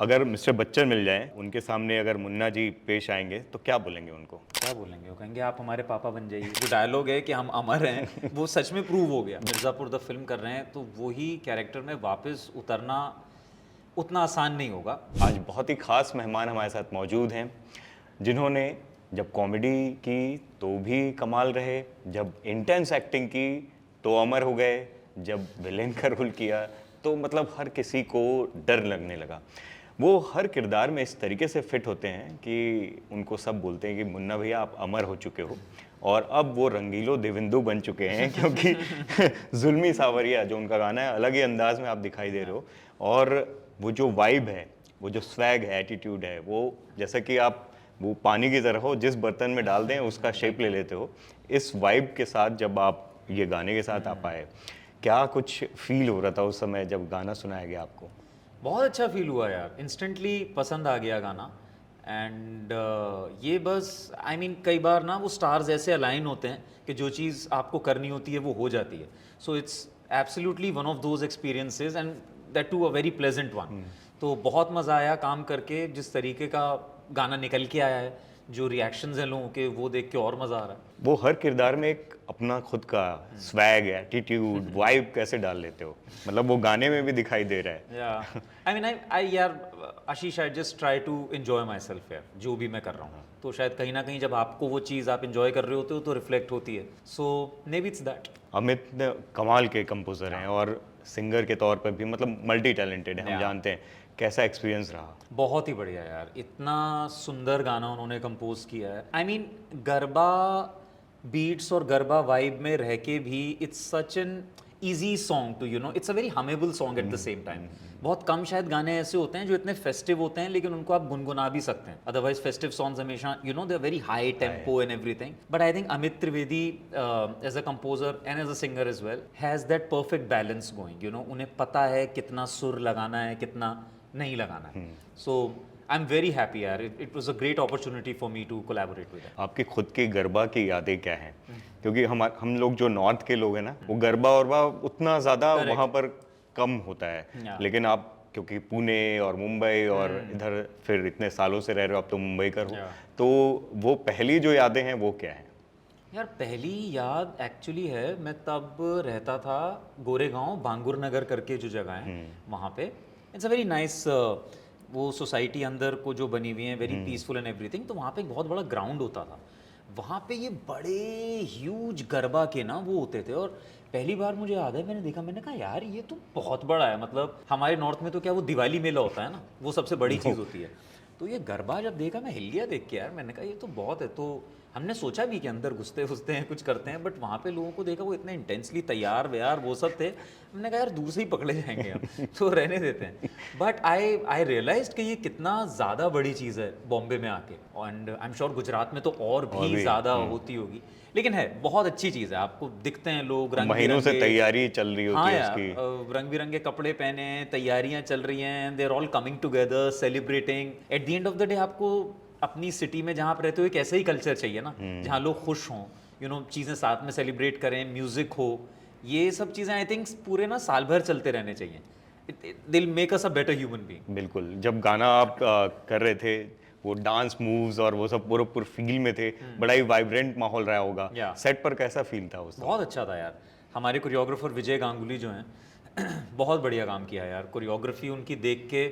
अगर मिस्टर बच्चन मिल जाएँ, उनके सामने अगर मुन्ना जी पेश आएँगे, तो क्या बोलेंगे उनको? क्या बोलेंगे? वो कहेंगे आप हमारे पापा बन जाइए। जो डायलॉग है कि हम अमर हैं, वो सच में प्रूव हो गया। मिर्ज़ापुर द फ़िल्म कर रहे हैं, तो वही कैरेक्टर में वापस उतरना उतना आसान नहीं होगा। आज बहुत ही ख़ास मेहमान हमारे साथ मौजूद हैं, जिन्होंने जब कॉमेडी की तो भी कमाल रहे, जब इंटेंस एक्टिंग की तो अमर हो गए, जब विलेन का रोल किया तो मतलब हर किसी को डर लगने लगा। वो हर किरदार में इस तरीके से फिट होते हैं कि उनको सब बोलते हैं कि मुन्ना भैया आप अमर हो चुके हो और अब वो रंगीलो देवेंदु बन चुके हैं क्योंकि ज़ुल्मी सावरिया जो उनका गाना है अलग ही अंदाज में आप दिखाई दे रहे हो और वो जो वाइब है, वो जो स्वैग है, एटीट्यूड है, वो जैसा कि आप वो पानी की तरह हो, जिस बर्तन में डाल दें उसका शेप ले लेते हो। इस वाइब के साथ जब आप ये गाने के साथ आप आए, क्या कुछ फ़ील हो रहा था उस समय जब गाना सुनाया गया आपको? बहुत अच्छा फ़ील हुआ यार, इंस्टेंटली पसंद आ गया गाना। एंड ये बस आई मीन कई बार ना वो स्टार्स ऐसे अलाइन होते हैं कि जो चीज़ आपको करनी होती है वो हो जाती है। So it's absolutely one of those experiences and that too a very pleasant one. तो बहुत मज़ा आया काम करके, जिस तरीके का गाना निकल के आया है, जो रिएक्शंस हैं लोगों के, वो देख के और मज़ा आ रहा है। वो हर किरदार में एक अपना खुद का स्वैग, एटीट्यूड, वाइब कैसे डाल लेते हो? मतलब वो गाने में भी दिखाई दे रहा है। या आई मीन आई यार Ashish, I just try to enjoy myself यार, जो भी मैं कर रहा हूँ। तो शायद कहीं ना कहीं जब आपको वो चीज़ आप एंजॉय कर रहे होते हो तो रिफ्लेक्ट होती है। So maybe it's that. Amit कमाल के कंपोज़र हैं और सिंगर के तौर पर भी मतलब मल्टी टैलेंटेड हैं, हम या जानते हैं। कैसा एक्सपीरियंस रहा? बहुत ही बढ़िया यार, इतना सुंदर गाना उन्होंने कंपोज किया है। आई मीन गरबा बीट्स और गरबा वाइब में रह के भी it's such an easy song too it's a very humble song at the same time. बहुत कम शायद गाने ऐसे होते हैं जो इतने फेस्टिव होते हैं लेकिन उनको आप गुनगुना भी सकते हैं। अदरवाइज फेस्टिव सॉन्ग्स हमेशा they are very high tempo and everything, but I think Amit Trivedi as a composer and as a singer as well has that perfect balance going. उन्हें पता है कितना सुर लगाना है, कितना नहीं लगाना है। So I am very happy यार, it was a great opportunity for me to collaborate with him. आपकी खुद की गरबा की यादें क्या हैं? क्योंकि हम लोग जो नॉर्थ के लोग हैं ना, वो गरबा वरबा उतना ज़्यादा वहाँ करेक्ट। पर कम होता है। या लेकिन आप क्योंकि पुणे और मुंबई और इधर फिर इतने सालों से रह रहे हो, आप तो मुंबई कर हो, या तो वो पहली जो यादें हैं वो क्या हैं? यार पहली याद एक्चुअली है, मैं तब रहता था गोरेगांव, बांगुर नगर करके जो जगह है वहाँ पे। इट्स अ वेरी नाइस, वो सोसाइटी अंदर को जो बनी हुई है, वेरी पीसफुल एंड एवरीथिंग। तो वहाँ पे एक बहुत बड़ा ग्राउंड होता था। वहाँ पे ये बड़े ह्यूज गरबा के ना वो होते थे। और पहली बार मुझे याद है, मैंने देखा, मैंने कहा यार ये तो बहुत बड़ा है। मतलब हमारे नॉर्थ में तो क्या वो दिवाली मेला होता है ना, वो सबसे बड़ी चीज़ होती है। तो ये गरबा जब देखा, मैं हिल गया देख के यार। मैंने कहा ये तो बहुत है। तो हमने सोचा भी कि अंदर घुसते घुसते हैं, कुछ करते हैं, बट वहाँ पे लोगों को देखा वो इतने इंटेंसली तैयार व्यार वो सब थे। हमने कहा यार दूर से ही पकड़े जाएंगे हम, तो रहने देते हैं। बट आई आई रियलाइज कि ये कितना ज़्यादा बड़ी चीज़ है बॉम्बे में आके। And I am sure Gujarat में तो और और भी भी ज़्यादा होती होगी। लेकिन है बहुत अच्छी चीज़ है, आपको दिखते हैं लोग रंग महीनों से बिरंगे। तैयारी चल रही होती हाँ है यार, उसकी। रंग बिरंगे कपड़े पहने हैं, तैयारियां चल रही हैं, they are all coming together celebrating. At the end of the day आपको अपनी सिटी में जहाँ आप रहते हो एक ऐसा ही कल्चर चाहिए ना, जहाँ लोग खुश हों, चीज़ें साथ में सेलिब्रेट करें, म्यूजिक हो। ये सब चीज़ें आई थिंक पूरे ना साल भर चलते रहने चाहिए। दिल make us a better human being. बिल्कुल, जब गाना आप कर रहे थे, वो डांस मूव्स और वो सब पूरे फील में थे, बड़ा ही वाइब्रेंट माहौल रहा होगा। या सेट पर कैसा फील था उस समय? बहुत अच्छा था यार। हमारे कोरियोग्राफर विजय गांगुली जो हैं बहुत बढ़िया काम किया यार। कोरियोग्राफी उनकी देख के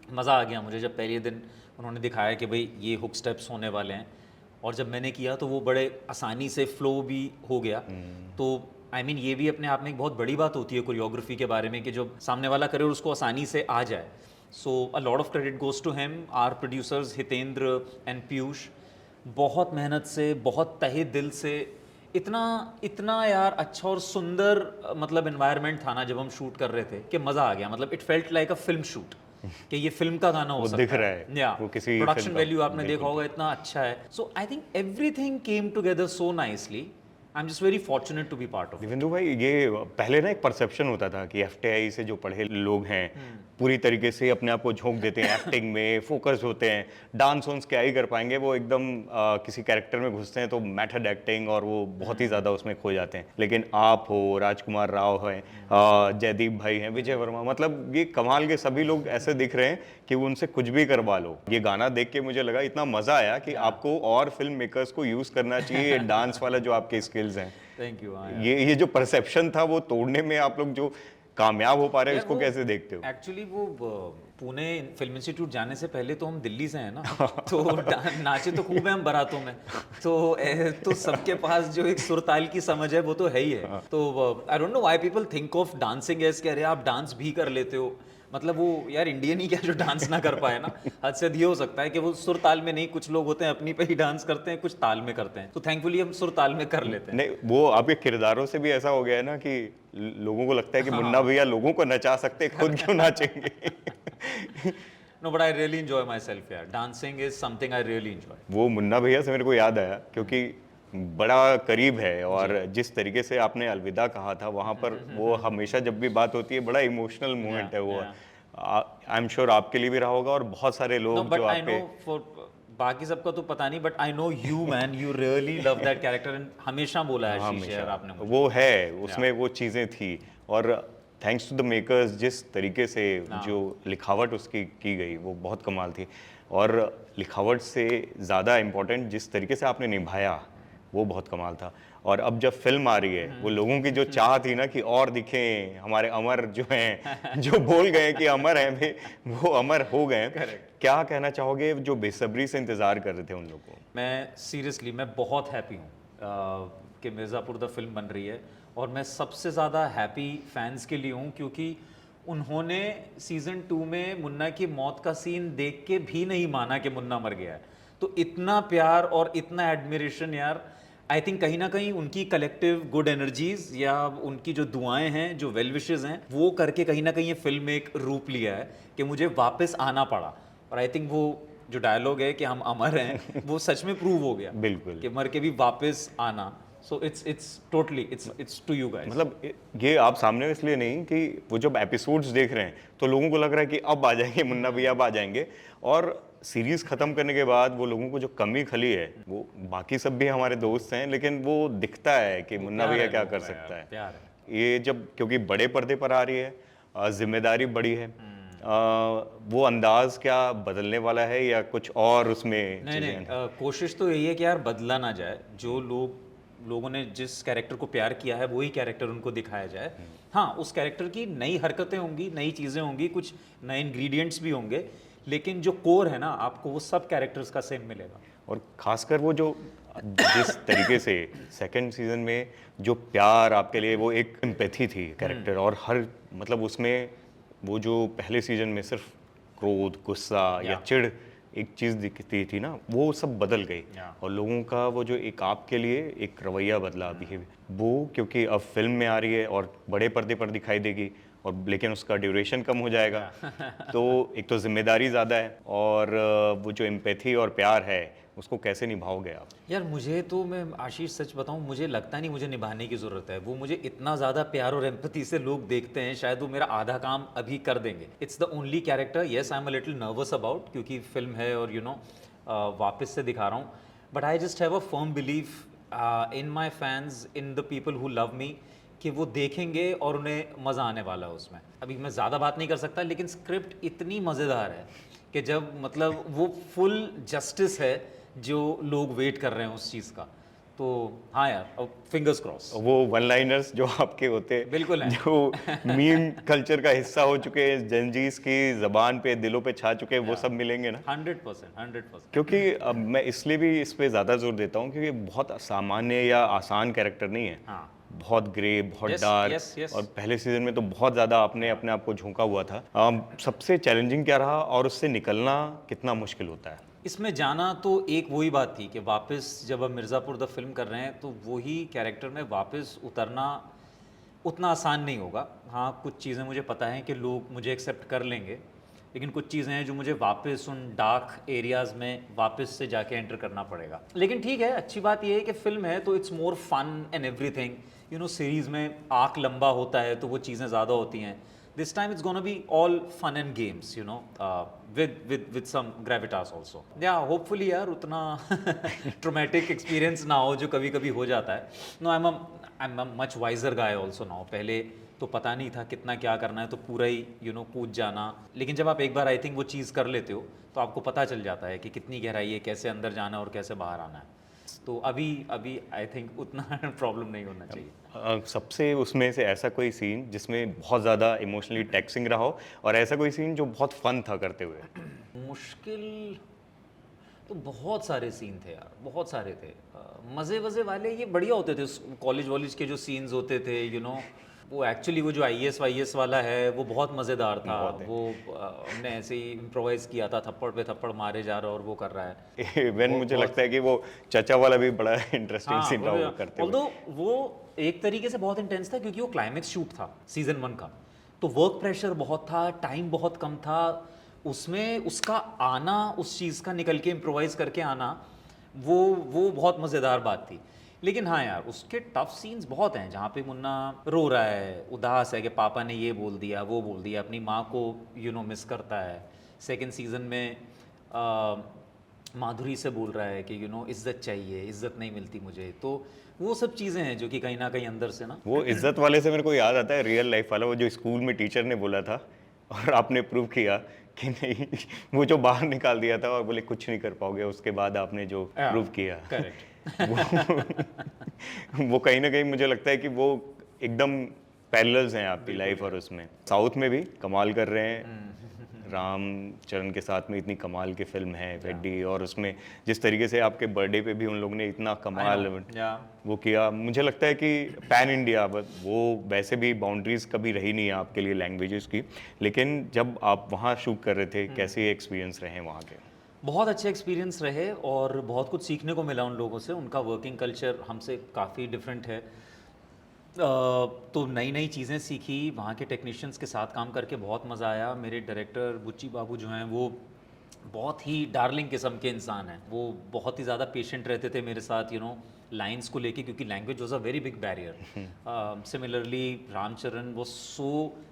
मज़ा आ गया मुझे, जब पहले दिन उन्होंने दिखाया कि भाई ये हुक स्टेप्स होने वाले हैं। और जब मैंने किया तो वो बड़े आसानी से फ्लो भी हो गया। तो आई मीन ये भी अपने आप में एक बहुत बड़ी बात होती है कोरियोग्राफी के बारे में, कि जो सामने वाला करे और उसको आसानी से आ जाए। So a lot of credit goes to him, our producers Hitendra and Piyush. बहुत मेहनत से, बहुत तहे दिल से, इतना इतना यार अच्छा और सुंदर मतलब एनवायरनमेंट था ना जब हम शूट कर रहे थे, कि मज़ा आ गया। मतलब it felt like a film shoot, कि ये फिल्म का गाना हो वो दिख सकता रहा है। या है, वो किसी प्रोडक्शन फ़िल्म का वैल्यू आपने देखा बिल्कुल। होगा इतना अच्छा है। So I think everything came together so nicely. I am just very fortunate to be part of. Divyendu भाई, ये पहले ना एक परसेप्शन होता था कि एफटीआई से जो पढ़े लोग हैं पूरी तरीके से अपने आप को झोंक देते हैं, एक्टिंग में फोकस होते हैं, डांस वांस क्या ही कर पाएंगे, वो एकदम किसी कैरेक्टर में घुसते हैं तो मेथड एक्टिंग और वो बहुत ही ज़्यादा उसमें खो जाते हैं। लेकिन आप हो, राजकुमार राव हैं, जयदीप भाई हैं, विजय वर्मा, मतलब ये कमाल के सभी लोग ऐसे दिख रहे हैं कि वो उनसे कुछ भी करवा लो। ये गाना देख के मुझे लगा इतना मज़ा आया कि आपको और फिल्म मेकर्स को यूज़ करना चाहिए डांस वाला जो आपके स्किल्स हैं। Thank you. ये जो परसेप्शन था वो तोड़ने में आप लोग जो कामयाब हो पा रहे हैं, उसको कैसे देखते हो? एक्चुअली वो पुणे फिल्म इंस्टीट्यूट जाने से पहले तो हम दिल्ली से हैं ना, तो नाचे तो खूब है हम बारातों में, तो सबके पास जो एक सुरताल की समझ है वो तो है ही है। तो I don't know why people think of dancing as कि अरे आप डांस भी कर लेते हो, मतलब वो यार इंडियन ही क्या जो डांस ना कर पाए ना। हद से ये हो सकता है कि वो सुर ताल में नहीं, कुछ लोग होते हैं अपनी पे ही डांस करते हैं, कुछ ताल में करते हैं, तो थैंकफुली हम सुर ताल में कर लेते हैं। नहीं, वो आपके किरदारों से भी ऐसा हो गया है ना कि लोगों को लगता है कि मुन्ना भैया लोगों को नचा सकते हैं, खुद क्यों नाचेंगे? No but I really enjoy myself यार, dancing is something I really enjoy. वो मुन्ना भैया से मेरे को याद आया क्योंकि बड़ा करीब है, और जिस तरीके से आपने अलविदा कहा था वहाँ पर, वो हमेशा जब भी बात होती है बड़ा इमोशनल मोमेंट है वो। आई एम श्योर आपके लिए भी रहा होगा और बहुत सारे नो लोग बट जो आई आपके नो फॉर बाकी सबका तो पता नहीं, but I know you man, you really love that character and हमेशा बोला है आशीष यार आपने मुझे। वो है उसमें वो चीज़ें थी, और थैंक्स टू द मेकर्स जिस तरीके से जो लिखावट उसकी की गई वो बहुत कमाल थी, और लिखावट से ज़्यादा इम्पोर्टेंट जिस तरीके से आपने निभाया वो बहुत कमाल था। और अब जब फिल्म आ रही है, वो लोगों की जो चाह थी ना कि और दिखें हमारे अमर जो हैं, जो बोल गए कि अमर हैं वे, वो अमर हो गए। क्या कहना चाहोगे जो बेसब्री से इंतज़ार कर रहे थे उन लोगों को? मैं सीरियसली मैं बहुत हैप्पी हूँ कि मिर्ज़ापुर द फिल्म बन रही है, और मैं सबसे ज़्यादा हैप्पी फैंस के लिए हूँ क्योंकि उन्होंने सीज़न 2 में मुन्ना की मौत का सीन देख के भी नहीं माना कि मुन्ना मर गया है। तो इतना प्यार और इतना एडमिरेशन यार, आई थिंक कहीं ना कहीं उनकी कलेक्टिव गुड एनर्जीज या उनकी जो दुआएं हैं, जो वेल विशेस हैं, वो करके कहीं ना कहीं ये फिल्म में एक रूप लिया है कि मुझे वापस आना पड़ा। और आई थिंक वो जो डायलॉग है कि हम अमर हैं, वो सच में प्रूव हो गया बिल्कुल कि मर के भी वापस आना। So it's totally it's to you guys. मतलब ये आप सामने इसलिए नहीं कि वो जब एपिसोड्स देख रहे हैं तो लोगों को लग रहा है कि अब आ जाएंगे मुन्ना भैया, अब आ जाएंगे, और सीरीज खत्म करने के बाद वो लोगों को जो कमी खली है, वो बाकी सब भी हमारे दोस्त हैं लेकिन वो दिखता है कि मुन्ना भैया क्या कर सकता है। प्यार है। ये जब क्योंकि बड़े पर्दे पर आ रही है, जिम्मेदारी बड़ी है, वो अंदाज क्या बदलने वाला है या कुछ और उसमें नहीं चीजें नहीं, कोशिश तो यही है कि यार बदला ना जाए, जो लोगों ने जिस कैरेक्टर को प्यार किया है वही कैरेक्टर उनको दिखाया जाए। हाँ, उस कैरेक्टर की नई हरकतें होंगी, नई चीज़ें होंगी, कुछ नए इंग्रेडिएंट्स भी होंगे, लेकिन जो कोर है ना, आपको वो सब कैरेक्टर्स का सेम मिलेगा। और खासकर वो जो जिस तरीके से सेकंड सीजन में जो प्यार आपके लिए, वो एक एम्पैथी थी कैरेक्टर, और हर मतलब उसमें वो जो पहले सीजन में सिर्फ क्रोध, गुस्सा या चिढ़ एक चीज़ दिखती थी ना, वो सब बदल गई। और लोगों का वो जो एक आपके लिए एक रवैया बदला, बिहेवियर, वो क्योंकि अब फिल्म में आ रही है और बड़े पर्दे पर दिखाई देगी, और लेकिन उसका ड्यूरेशन कम हो जाएगा, तो एक तो जिम्मेदारी ज़्यादा है, और वो जो एम्पैथी और प्यार है उसको कैसे निभाओगे आप? यार मुझे तो, मैं आशीष सच बताऊं, मुझे लगता नहीं मुझे निभाने की ज़रूरत है। वो मुझे इतना ज़्यादा प्यार और एम्पैथी से लोग देखते हैं, शायद वो मेरा आधा काम अभी कर देंगे। It's the only character, yes I am a little nervous about, क्योंकि फिल्म है और यू नो वापस से दिखा रहा हूँ, but I just have a firm belief in my fans, in the people who love me, कि वो देखेंगे और उन्हें मज़ा आने वाला है उसमें। अभी मैं ज़्यादा बात नहीं कर सकता, लेकिन स्क्रिप्ट इतनी मज़ेदार है कि जब मतलब वो फुल जस्टिस है जो लोग वेट कर रहे हैं उस चीज़ का। तो हाँ यार, फिंगर्स क्रॉस। वो वन लाइनर्स जो आपके होते हैं, बिल्कुल है। जो मीम कल्चर का हिस्सा हो चुके हैं, जनजीज की जबान पे, दिलों पे छा चुके हैं, वो सब मिलेंगे ना? 100%। क्योंकि अब मैं इसलिए भी इस पे ज़्यादा जोर देता हूँ क्योंकि बहुत सामान्य या आसान कैरेक्टर नहीं है। हाँ, बहुत ग्रे, बहुत Yes, डार्क, yes, yes. और पहले सीजन में तो बहुत ज़्यादा आपने अपने आप को झोंका हुआ था। सबसे चैलेंजिंग क्या रहा और उससे निकलना कितना मुश्किल होता है? इसमें जाना तो एक वही बात थी कि वापस जब हम मिर्ज़ापुर द फिल्म कर रहे हैं, तो वही कैरेक्टर में वापस उतरना उतना आसान नहीं होगा। हाँ, कुछ चीज़ें मुझे पता है कि लोग मुझे एक्सेप्ट कर लेंगे, लेकिन कुछ चीज़ें हैं जो मुझे वापस उन डार्क एरियाज में वापस से जाके एंटर करना पड़ेगा। लेकिन ठीक है, अच्छी बात ये है कि फिल्म है तो it's more fun and everything. You know, series में आर्क लंबा होता है तो वो चीज़ें ज़्यादा होती हैं। This time it's gonna be all fun and games, you know, with some gravitas also. या होपफुली यार उतना ट्रोमेटिक एक्सपीरियंस ना हो जो कभी कभी हो जाता है। No, I am much wiser guy also now. पहले तो पता नहीं था कितना क्या करना है, तो पूरा ही यू नो कूद जाना। लेकिन जब आप एक बार आई थिंक वो चीज़ कर लेते हो तो आपको पता चल जाता है कि कितनी गहराई है, कैसे अंदर जाना है और कैसे बाहर आना है। तो अभी अभी आई थिंक उतना प्रॉब्लम नहीं होना चाहिए। सबसे उसमें से ऐसा कोई सीन जिसमें बहुत ज़्यादा इमोशनली टैक्सिंग रहा हो, और ऐसा कोई सीन जो बहुत फन था करते हुए? मुश्किल तो बहुत सारे सीन थे यार, बहुत सारे थे। मज़े वज़े वाले ये बढ़िया होते थे। कॉलेज वॉलेज के जो सीन्स होते थे, यू नो, वो एक्चुअली वो जो IAS वाईएस वाला है वो बहुत मज़ेदार था। बहुत है। वो हमने ऐसे ही इम्प्रोवाइज किया था, थप्पड़ पे थप्पड़ मारे जा रहा है और वो कर रहा है। इवन मुझे बहुत- लगता है कि वो चचा वाला भी बड़ा इंटरेस्टिंग हाँ, सीन रहा होगा करते हुए। ऑल्दो वो एक तरीके से बहुत इंटेंस था क्योंकि वो क्लाइमेक्स शूट था सीजन 1 का, तो वर्क प्रेशर बहुत था, टाइम बहुत कम था। उसमें उसका आना, उस चीज़ का निकल के इम्प्रोवाइज करके आना, वो बहुत मज़ेदार बात थी। लेकिन हाँ यार, उसके टफ सीन्स बहुत हैं जहाँ पे मुन्ना रो रहा है, उदास है कि पापा ने ये बोल दिया, वो बोल दिया, अपनी माँ को यू नो मिस करता है। सेकंड सीजन में माधुरी से बोल रहा है कि यू नो इज्जत चाहिए, इज्जत नहीं मिलती मुझे। तो वो सब चीज़ें हैं जो कि कहीं ना कहीं अंदर से ना। वो इज्जत वाले से मेरे को याद आता है रियल लाइफ वाला, वो जो स्कूल में टीचर ने बोला था और आपने प्रूव किया कि नहीं, वो जो बाहर निकाल दिया था और बोले कुछ नहीं कर पाओगे, उसके बाद आपने जो प्रूव किया। करेक्ट। वो कहीं ना कहीं मुझे लगता है कि वो एकदम पैरेलल्स हैं आपकी लाइफ और उसमें। साउथ में भी कमाल कर रहे हैं, रामचरण के साथ में इतनी कमाल की फिल्म है वेड्डी, और उसमें जिस तरीके से आपके बर्थडे पे भी उन लोगों ने इतना कमाल या वो किया। मुझे लगता है कि पैन इंडिया, वो वैसे भी बाउंड्रीज कभी रही नहीं है आपके लिए लैंग्वेजेस की, लेकिन जब आप वहाँ शूट कर रहे थे, कैसे एक्सपीरियंस रहे वहाँ के? बहुत अच्छे एक्सपीरियंस रहे और बहुत कुछ सीखने को मिला उन लोगों से। उनका वर्किंग कल्चर हमसे काफ़ी डिफरेंट है। तो नई नई चीज़ें सीखी, वहाँ के टेक्नीशियंस के साथ काम करके बहुत मज़ा आया। मेरे डायरेक्टर बुच्ची बाबू जो हैं वो बहुत ही डार्लिंग किस्म के इंसान हैं। वो बहुत ही ज़्यादा पेशेंट रहते थे मेरे साथ, यू नो, लाइंस को लेके, क्योंकि language was a very big barrier. Similarly Ram Charan was so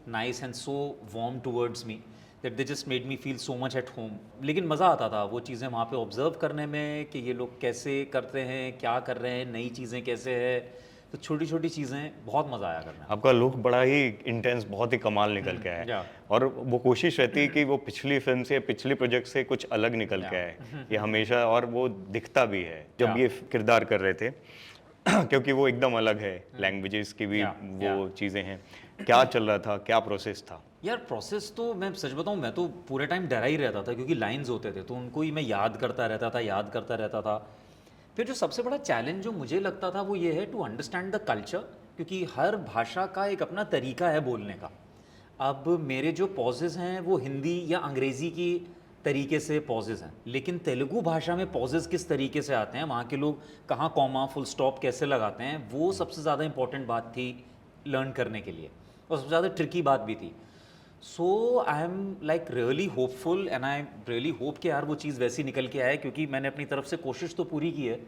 nice and so warm towards me that they just made me feel so much at home. लेकिन मज़ा आता था वो चीज़ें वहाँ पे ऑब्जर्व करने में कि ये लोग कैसे करते हैं, क्या कर रहे हैं, नई चीज़ें कैसे है। तो छोटी छोटी चीज़ें बहुत मज़ा आया करने में। आपका लुक बड़ा ही इंटेंस, बहुत ही कमाल निकल के आया या। है, और वो कोशिश रहती है कि वो पिछली फिल्म से, पिछले प्रोजेक्ट से कुछ अलग निकल के आए, ये हमेशा, और वो दिखता भी है जब या। ये किरदार कर रहे थे। क्योंकि वो एकदम अलग है, लैंग्वेजेस की भी या, वो चीज़ें हैं। क्या चल रहा था, क्या प्रोसेस था? यार प्रोसेस तो मैं सच बताऊं, मैं तो पूरे टाइम डरा ही रहता था क्योंकि लाइंस होते थे तो उनको ही मैं याद करता रहता था। फिर जो सबसे बड़ा चैलेंज जो मुझे लगता था वो ये है टू अंडरस्टैंड द कल्चर, क्योंकि हर भाषा का एक अपना तरीका है बोलने का। अब मेरे जो पॉजेज़ हैं वो हिंदी या अंग्रेज़ी की तरीके से पॉजेज़ हैं, लेकिन तेलुगु भाषा में पॉजेज़ किस तरीके से आते हैं, वहाँ के लोग कहाँ कॉमा फुल स्टॉप कैसे लगाते हैं, वो सबसे ज़्यादा इंपॉर्टेंट बात थी लर्न करने के लिए, और सबसे ज़्यादा ट्रिकी बात भी थी। So I am like really hopeful and I really hope कि यार वो चीज़ वैसी निकल के आए, क्योंकि मैंने अपनी तरफ से कोशिश तो पूरी की है।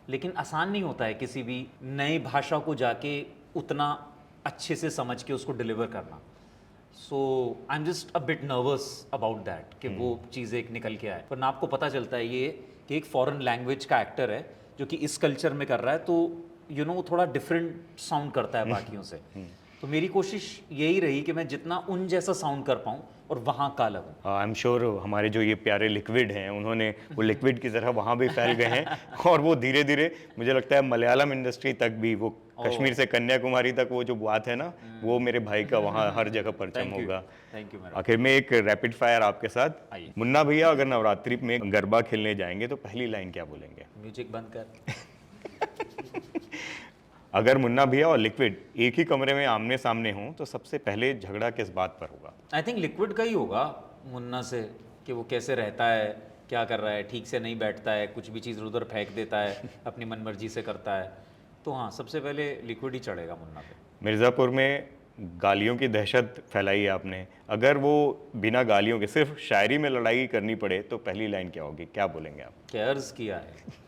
लेकिन आसान नहीं होता है किसी भी नई भाषा को जाके उतना अच्छे से समझ के उसको डिलीवर करना। So I am just a bit nervous about that कि वो चीज़ एक निकल के आए। वरना आपको पता चलता है ये कि एक फॉरेन लैंग्वेज का एक्टर है जो कि इस कल्चर में कर रहा है, तो यू नो थोड़ा डिफरेंट साउंड करता है बाकियों से। तो मेरी कोशिश यही रही कि मैं जितना उन जैसा साउंड कर पाऊँ और वहाँ का लगूँ। आई एम श्योर हमारे जो ये प्यारे लिक्विड हैं, उन्होंने वो लिक्विड की तरह वहाँ भी फैल गए हैं, और वो धीरे धीरे मुझे लगता है मलयालम इंडस्ट्री तक भी, वो कश्मीर से कन्याकुमारी तक वो जो बात है ना, वो मेरे भाई का वहाँ हर जगह परचम होगा। थैंक यू मेरा। आखिर में एक रैपिड फायर आपके साथ। आइए। मुन्ना भैया अगर नवरात्रि में गरबा खेलने जाएंगे तो पहली लाइन क्या बोलेंगे? म्यूजिक बंद कर। अगर मुन्ना भैया और लिक्विड एक ही कमरे में आमने सामने हों तो सबसे पहले झगड़ा किस बात पर होगा? आई थिंक लिक्विड का ही होगा मुन्ना से, कि वो कैसे रहता है, क्या कर रहा है, ठीक से नहीं बैठता है, कुछ भी चीज़ उधर फेंक देता है, अपनी मनमर्जी से करता है। तो हाँ, सबसे पहले लिक्विड ही चढ़ेगा मुन्ना पे। मिर्ज़ापुर में गालियों की दहशत फैलाई है आपने, अगर वो बिना गालियों के सिर्फ शायरी में लड़ाई करनी पड़े तो पहली लाइन क्या होगी, क्या बोलेंगे आप? कैर्स किया है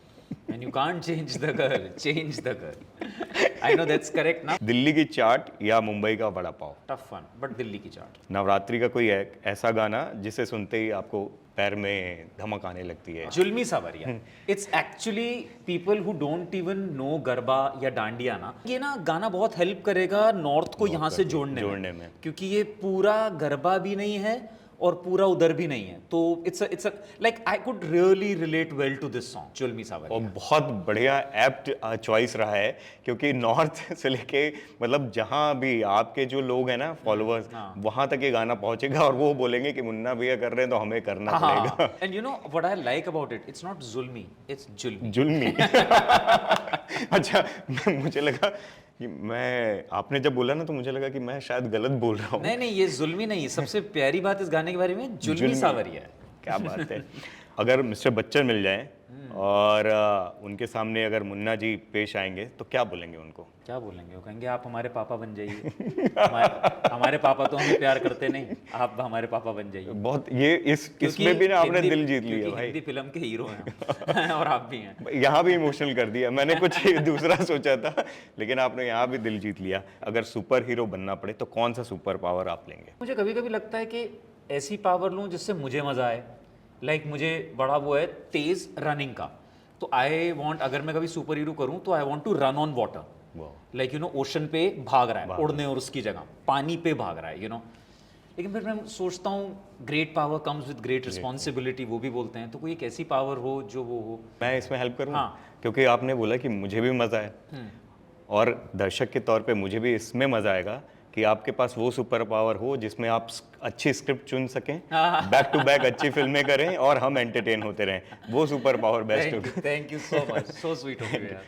and you can't change the girl, change the girl. I know that's correct ना. दिल्ली की चाट या मुंबई का vada pav? Tough one, but Delhi की चाट. नवरात्रि का कोई ऐसा गाना जिसे सुनते ही आपको पैर में धमक आने लगती है? जुल्मी सावरिया. It's actually people who don't even know garba या डांडिया ना, ये ना गाना बहुत हेल्प करेगा नॉर्थ को यहाँ से जोड़ने में, क्योंकि ये पूरा गरबा भी नहीं है और पूरा उधर भी नहीं है, तो it's like I could really relate well to this song जुल्मी और सावरिया. बहुत बढ़िया एप्ट चॉइस रहा है, क्योंकि नॉर्थ से लेके मतलब जहाँ भी आपके जो लोग हैं ना फॉलोअर्स, वहां तक ये गाना पहुंचेगा और वो बोलेंगे कि मुन्ना भैया कर रहे हैं तो हमें करना पड़ेगा. And you know what I like about it, it's not जुल्मी, इट्स जुल्मी. जुल्मी. अच्छा, मुझे लगा कि मैं, आपने जब बोला ना तो मुझे लगा कि मैं शायद गलत बोल रहा हूँ. नहीं नहीं, ये जुल्मी नहीं. सबसे प्यारी बात इस गाने के बारे में जुल्मी सावरिया है. क्या बात है. अगर मिस्टर बच्चन मिल जाएं और उनके सामने अगर मुन्ना जी पेश आएंगे तो क्या बोलेंगे उनको? क्या बोलेंगे? वो कहेंगे आप हमारे पापा बन जाइए. हमारे पापा तो हमें प्यार करते नहीं, आप हमारे पापा बन जाइए. बहुत ये इसमें भी ना आपने दिल जीत लिया भाई. हिंदी फिल्म के हीरो हैं और आप भी हैं. यहाँ भी इमोशनल कर दिया. मैंने कुछ दूसरा सोचा था, लेकिन आपने यहाँ भी दिल जीत लिया. अगर सुपर हीरो बनना पड़े तो कौन सा सुपर पावर आप लेंगे? मुझे कभी कभी लगता है कि ऐसी पावर लूँ जिससे मुझे मजा आए. लाइक मुझे बड़ा वो है तेज रनिंग का, तो आई वांट, अगर मैं कभी सुपर हीरो करूँ तो I want to run on water. Like you know ocean पे भाग रहा है, उड़ने और उसकी जगह पानी पे भाग रहा है, यू नो. लेकिन फिर मैं सोचता हूँ great power comes with great responsibility, वो भी बोलते हैं, तो कोई एक ऐसी पावर हो जो वो हो. मैं इसमें हेल्प करूँ? हाँ. क्योंकि आपने बोला कि मुझे भी मजा है और दर्शक के तौर पे मुझे भी इसमें मजा आएगा कि आपके पास वो सुपर पावर हो जिसमें आप अच्छी स्क्रिप्ट चुन सकें, बैक टू बैक अच्छी फिल्में करें और हम एंटरटेन होते रहें. वो सुपर पावर बेस्ट होगा. Thank you so much, so sweet of you यार.